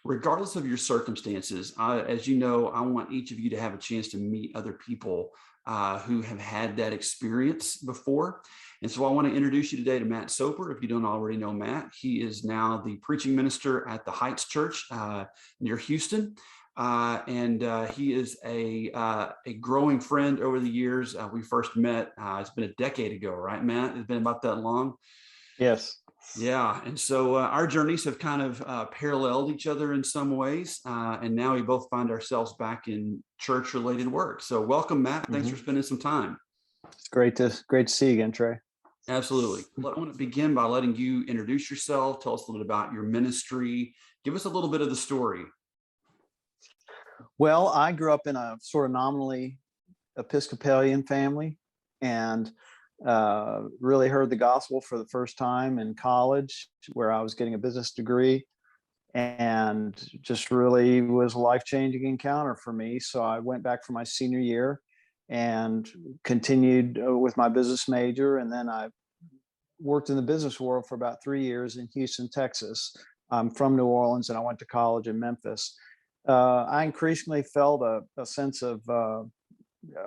regardless of your circumstances, as you know, I want each of you to have a chance to meet other people who have had that experience before. And so I want to introduce you today to Matt Soper. If you don't already know Matt, he is now the preaching minister at the Heights Church near Houston. And he is a growing friend over the years. We first met, it's been a decade ago, right, Matt? It's been about that long. Yes. Yeah. And so our journeys have kind of paralleled each other in some ways. And now we both find ourselves back in church related work. So welcome, Matt. Thanks for spending some time. It's great to see you again, Trey. Absolutely. I want to begin by letting you introduce yourself. Tell us a little bit about your ministry. Give us a little bit of the story. Well, I grew up in a sort of nominally Episcopalian family, and really heard the gospel for the first time in college, where I was getting a business degree, and just really was a life-changing encounter for me. So I went back for my senior year and continued with my business major, and then I worked in the business world for about 3 years in Houston, Texas. I'm from New Orleans, and I went to college in Memphis. I increasingly felt a sense of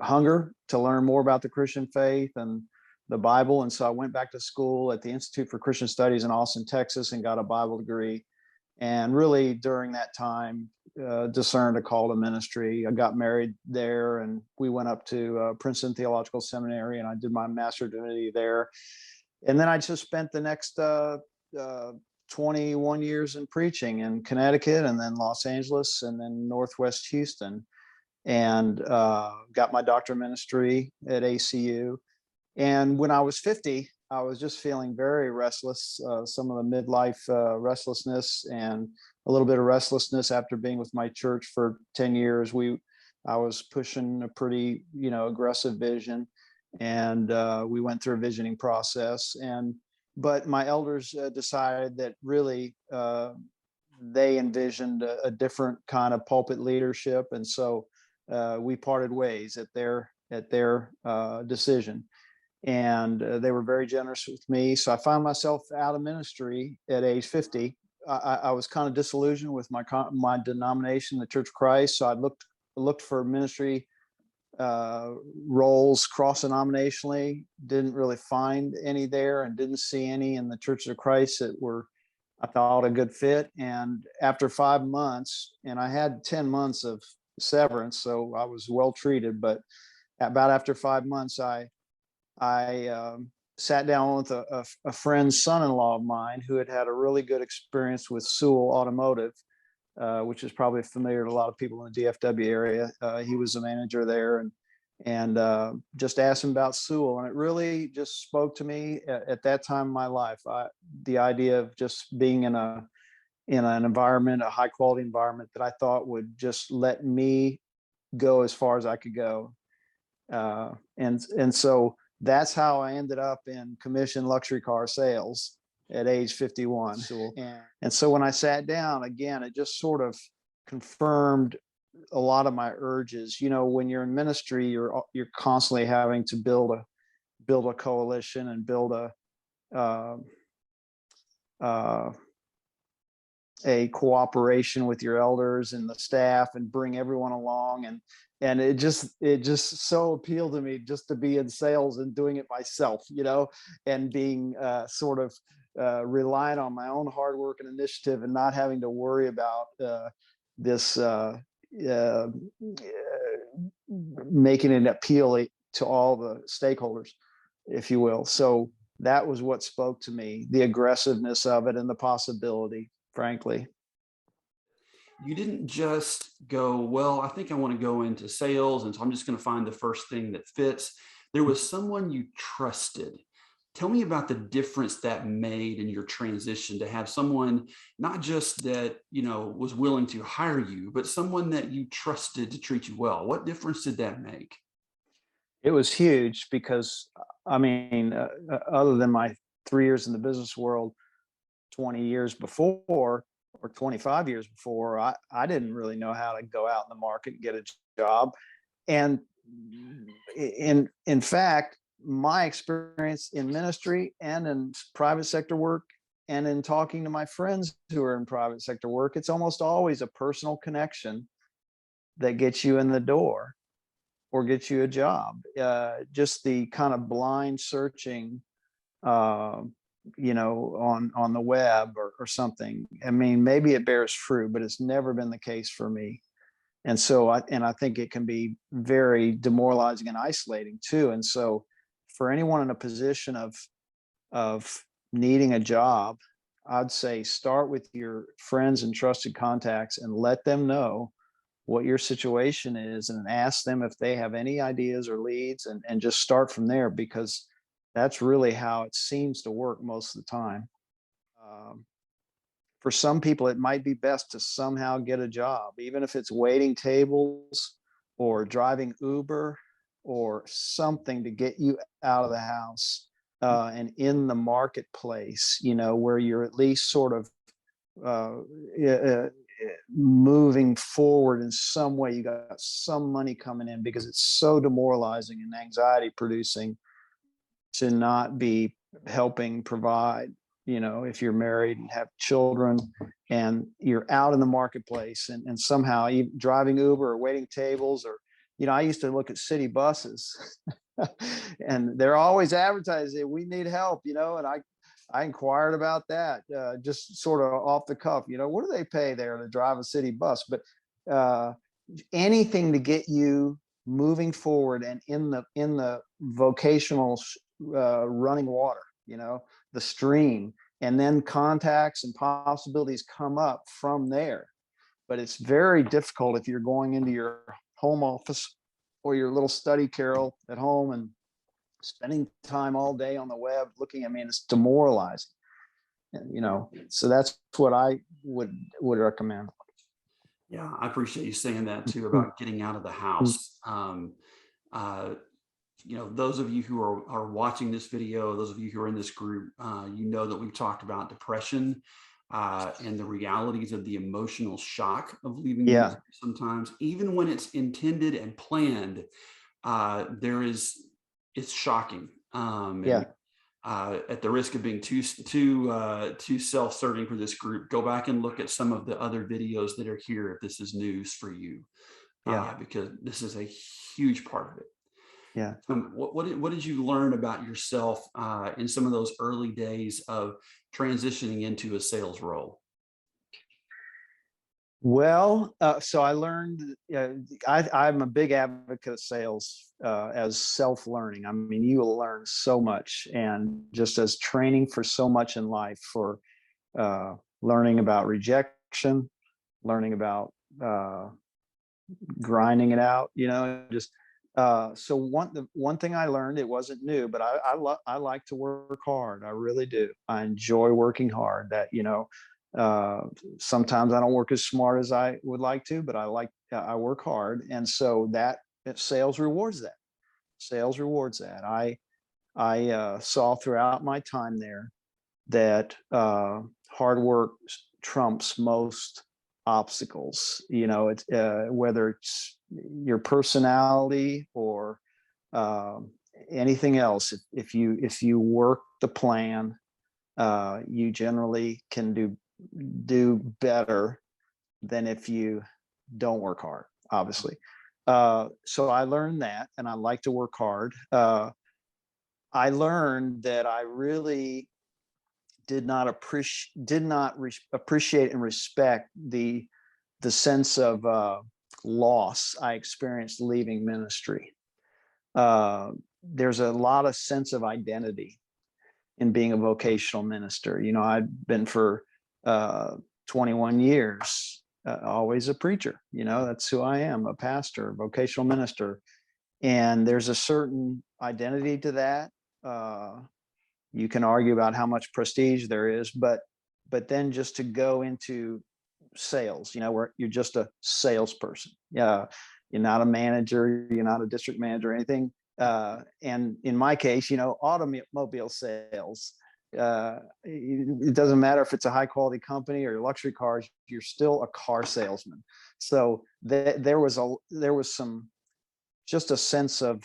hunger to learn more about the Christian faith and the Bible. And so I went back to school at the Institute for Christian Studies in Austin, Texas, and got a Bible degree. And really during that time, discerned a call to ministry. I got married there, and we went up to Princeton Theological Seminary, and I did my master's degree there. And then I just spent the next 21 years in preaching in Connecticut, and then Los Angeles, and then Northwest Houston, and got my doctorate of ministry at ACU. And when I was 50, I was just feeling very restless, some of the midlife restlessness, and a little bit of restlessness after being with my church for 10 years. I was pushing a pretty, aggressive vision, and we went through a visioning process. But my elders decided that really they envisioned a different kind of pulpit leadership, and so we parted ways at their decision. And they were very generous with me. So I found myself out of ministry at age 50. I was kind of disillusioned with my denomination, the Church of Christ. So I looked for ministry roles cross-denominationally, didn't really find any there, and didn't see any in the Church of Christ that were, I thought, a good fit. And after 5 months, and I had 10 months of severance, so I was well treated, but about after 5 months, I sat down with a friend's son-in-law of mine who had a really good experience with Sewell Automotive, which is probably familiar to a lot of people in the DFW area. He was a manager there, and just asked him about Sewell, and it really just spoke to me at that time in my life. The idea of just being in an environment, a high quality environment that I thought would just let me go as far as I could go, and so that's how I ended up in commission luxury car sales at age 51. And so when I sat down again, it just sort of confirmed a lot of my urges. When you're in ministry, you're constantly having to build a coalition and build a cooperation with your elders and the staff, and bring everyone along. And it just so appealed to me just to be in sales and doing it myself, and being sort of relying on my own hard work and initiative, and not having to worry about this making an appeal to all the stakeholders, if you will. So that was what spoke to me, the aggressiveness of it and the possibility, frankly. You didn't just go, well, I think I want to go into sales, and so I'm just going to find the first thing that fits. There was someone you trusted. Tell me about the difference that made in your transition to have someone not just that, was willing to hire you, but someone that you trusted to treat you well. What difference did that make? It was huge because, other than my 3 years in the business world, 20 years before, or 25 years before, I didn't really know how to go out in the market and get a job. And in fact, my experience in ministry and in private sector work And in talking to my friends who are in private sector work, it's almost always a personal connection that gets you in the door or gets you a job. Just the kind of blind searching, uh, on the web or something. I mean, maybe it bears fruit, but it's never been the case for me. And so I think it can be very demoralizing and isolating too. And so for anyone in a position of needing a job, I'd say start with your friends and trusted contacts and let them know what your situation is and ask them if they have any ideas or leads, and just start from there, because that's really how it seems to work most of the time. Um, for some people, it might be best to somehow get a job, even if it's waiting tables or driving Uber or something to get you out of the house and in the marketplace, where you're at least sort of uh, uh, moving forward in some way. You got some money coming in, because it's so demoralizing and anxiety producing to not be helping provide, if you're married and have children and you're out in the marketplace, and somehow driving Uber or waiting tables, or, I used to look at city buses and they're always advertising, we need help, and I inquired about that, just sort of off the cuff. What do they pay there to drive a city bus? But uh, anything to get you moving forward and in the vocational running water, the stream, and then contacts and possibilities come up from there. But it's very difficult if you're going into your home office or your little study carrel at home and spending time all day on the web looking. I mean, it's demoralizing. And, so that's what I would recommend. Yeah, I appreciate you saying that too about getting out of the house. Uh, those of you who are watching this video, those of you who are in this group, you know that we've talked about depression and the realities of the emotional shock of leaving Yeah. ministry sometimes, even when it's intended and planned. It's shocking. And Yeah. at the risk of being too self-serving for this group, go back and look at some of the other videos that are here if this is news for you, Yeah. because this is a huge part of it. Yeah. What did you learn about yourself in some of those early days of transitioning into a sales role? Well, so I learned, I'm a big advocate of sales as self-learning. I mean, you will learn so much, and just as training for so much in life, for uh, learning about rejection, learning about grinding it out, just so the one thing I learned, it wasn't new, but I like to work hard. I really do. I enjoy working hard. That, uh, sometimes I don't work as smart as I would like to, but I work hard. And so sales rewards that. Sales rewards that. I saw throughout my time there that hard work trumps most obstacles. It's whether it's your personality or uh, anything else. If you work the plan, you generally can do better than if you don't work hard, obviously. So I learned that, and I like to work hard. I learned that I really did not appreciate and respect the sense of loss I experienced leaving ministry. There's a lot of sense of identity in being a vocational minister. I've been for 21 years, always a preacher. That's who I am, a pastor, vocational minister. And there's a certain identity to that. You can argue about how much prestige there is, but then just to go into sales, where you're just a salesperson. Yeah, you're not a manager, you're not a district manager or anything. And in my case, automobile sales. It doesn't matter if it's a high quality company or luxury cars, you're still a car salesman. So there was some, just a sense of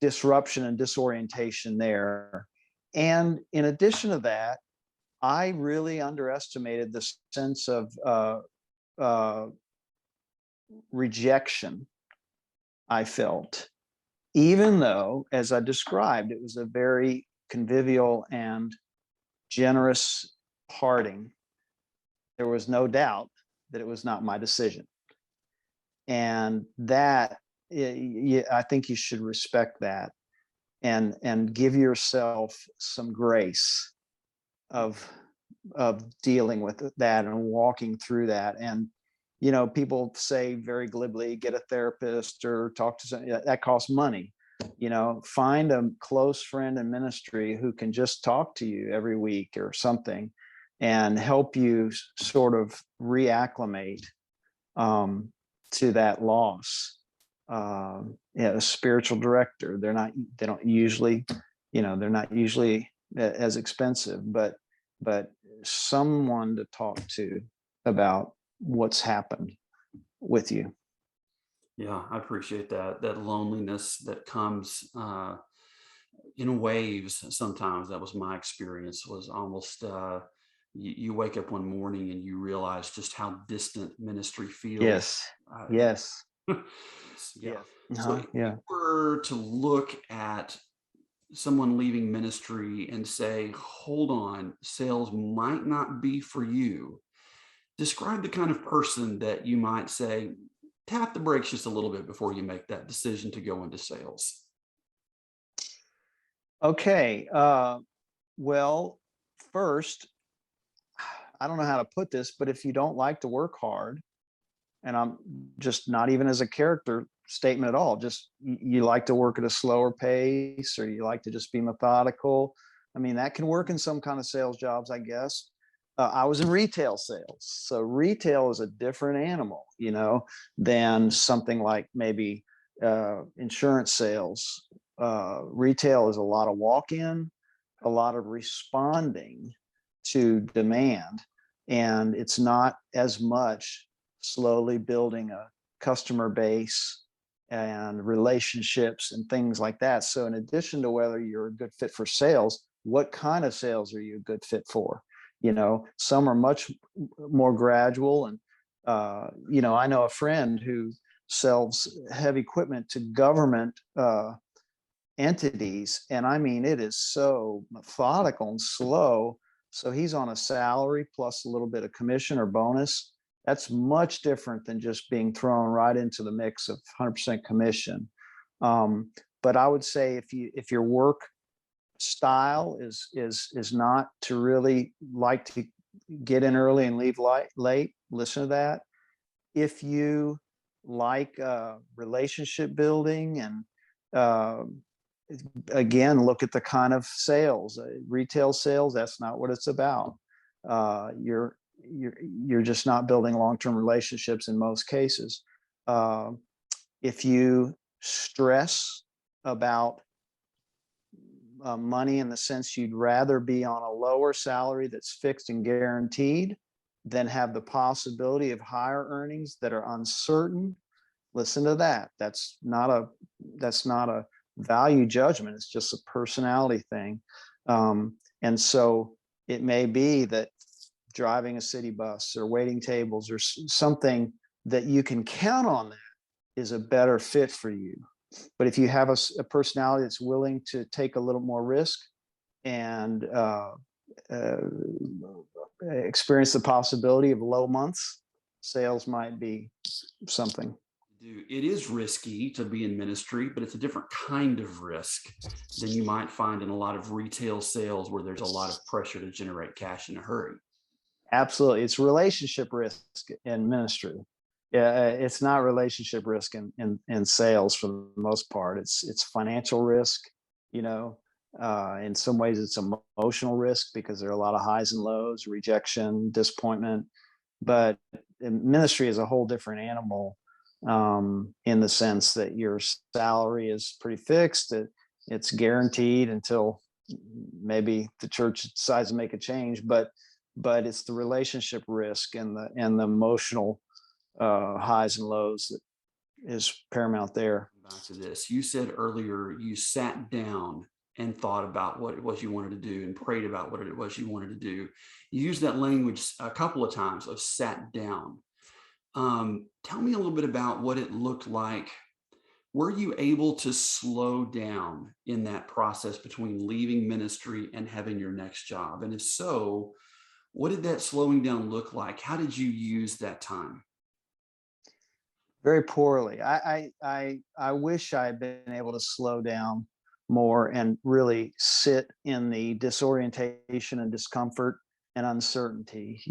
disruption and disorientation there. And in addition to that, I really underestimated the sense of uh, rejection I felt, even though, as I described, it was a very convivial and generous parting. There was no doubt that it was not my decision. And that, I think you should respect that, and give yourself some grace of dealing with that and walking through that. And people say very glibly, get a therapist or talk to someone that costs money. Find a close friend in ministry who can just talk to you every week or something and help you sort of reacclimate to that loss. A spiritual director, they don't usually, they're not usually as expensive, but someone to talk to about what's happened with you. Yeah, I appreciate that. That loneliness that comes in waves. Sometimes that was my experience. Was almost you wake up one morning and you realize just how distant ministry feels. Yes. Uh, Yes. yeah. So Uh-huh. if you Yeah. were to look at someone leaving ministry and say, hold on, sales might not be for you, describe the kind of person that you might say, tap the brakes just a little bit before you make that decision to go into sales. Okay. Well, first, I don't know how to put this, but if you don't like to work hard, and I'm just not even as a character statement at all, just you like to work at a slower pace, or you like to just be methodical. I mean, that can work in some kind of sales jobs, I guess. I was in retail sales. So retail is a different animal, than something like maybe insurance sales. Retail is a lot of walk in, a lot of responding to demand. And it's not as much slowly building a customer base and relationships and things like that. So, in addition to whether you're a good fit for sales, what kind of sales are you a good fit for? Some are much more gradual. And, I know a friend who sells heavy equipment to government entities. And I mean, it is so methodical and slow. So he's on a salary plus a little bit of commission or bonus. That's much different than just being thrown right into the mix of 100% commission. But I would say if your work style is not to really like to get in early and leave late, listen to that. If you like relationship building and uh, again, look at the kind of sales, retail sales. That's not what it's about. You're just not building long-term relationships in most cases. Uh, if you stress about money in the sense you'd rather be on a lower salary that's fixed and guaranteed than have the possibility of higher earnings that are uncertain, listen to that. That's not a value judgment. It's just a personality thing. And so it may be that driving a city bus or waiting tables or something that you can count on that is a better fit for you. But if you have a personality that's willing to take a little more risk and experience the possibility of low months, sales might be something. It is risky to be in ministry, but it's a different kind of risk than you might find in a lot of retail sales where there's a lot of pressure to generate cash in a hurry. Absolutely. It's relationship risk in ministry. Yeah, it's not relationship risk in sales for the most part. It's financial risk, you know. In some ways it's emotional risk because there are a lot of highs and lows, rejection, disappointment. But ministry is a whole different animal, in the sense that your salary is pretty fixed. It's guaranteed until maybe the church decides to make a change, but it's the relationship risk and the emotional highs and lows that is paramount there. Back to this, you said earlier you sat down and thought about what it was you wanted to do and prayed about what it was you wanted to do. You used that language a couple of times of sat down. Tell me a little bit about what it looked like. Were you able to slow down in that process between leaving ministry and having your next job? And if so, what did that slowing down look like? How did you use that time? Very poorly. I wish I had been able to slow down more and really sit in the disorientation and discomfort and uncertainty.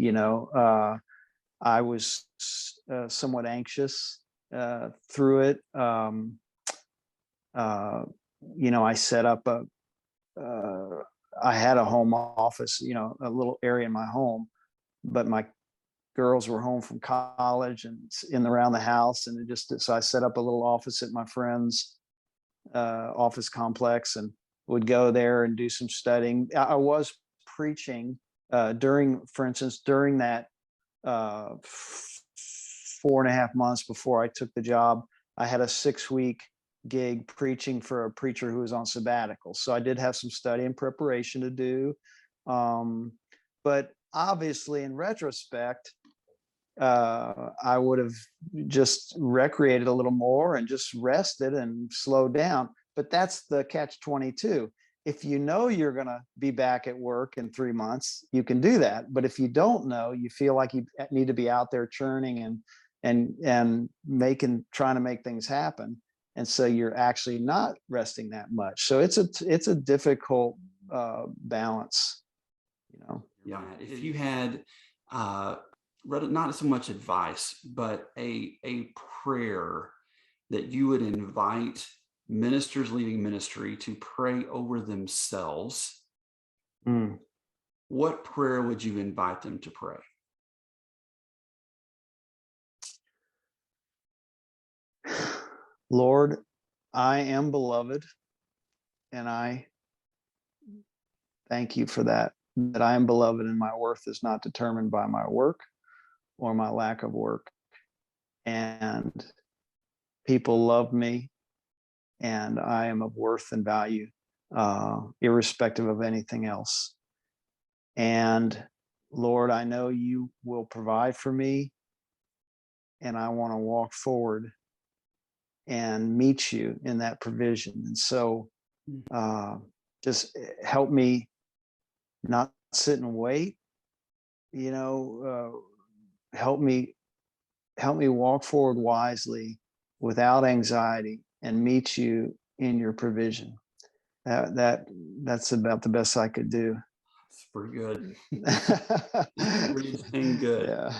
I was somewhat anxious through it. Uh, I set up I had a home office, a little area in my home, but my girls were home from college and in around the house, and so I set up a little office at my friend's office complex and would go there and do some studying. I was preaching for instance, during that 4.5 months before I took the job. I had a 6-week gig preaching for a preacher who was on sabbatical. So I did have some study and preparation to do. But obviously, in retrospect, I would have just recreated a little more and just rested and slowed down. But that's the catch-22. If you know you're going to be back at work in 3 months, you can do that. But if you don't know, you feel like you need to be out there churning and trying to make things happen. And so you're actually not resting that much. So it's a difficult balance, Yeah. If you had not so much advice, but a prayer that you would invite ministers leaving ministry to pray over themselves, Mm. what prayer would you invite them to pray? Lord, I am beloved, and I thank you for that I am beloved and my worth is not determined by my work or my lack of work. And people love me, and I am of worth and value, irrespective of anything else. And Lord, I know you will provide for me, and I want to walk forward and meet you in that provision. And so uh, just help me not sit and wait, help me walk forward wisely without anxiety and meet you in your provision. That's about the best I could do. It's pretty good. Pretty dang good. Yeah.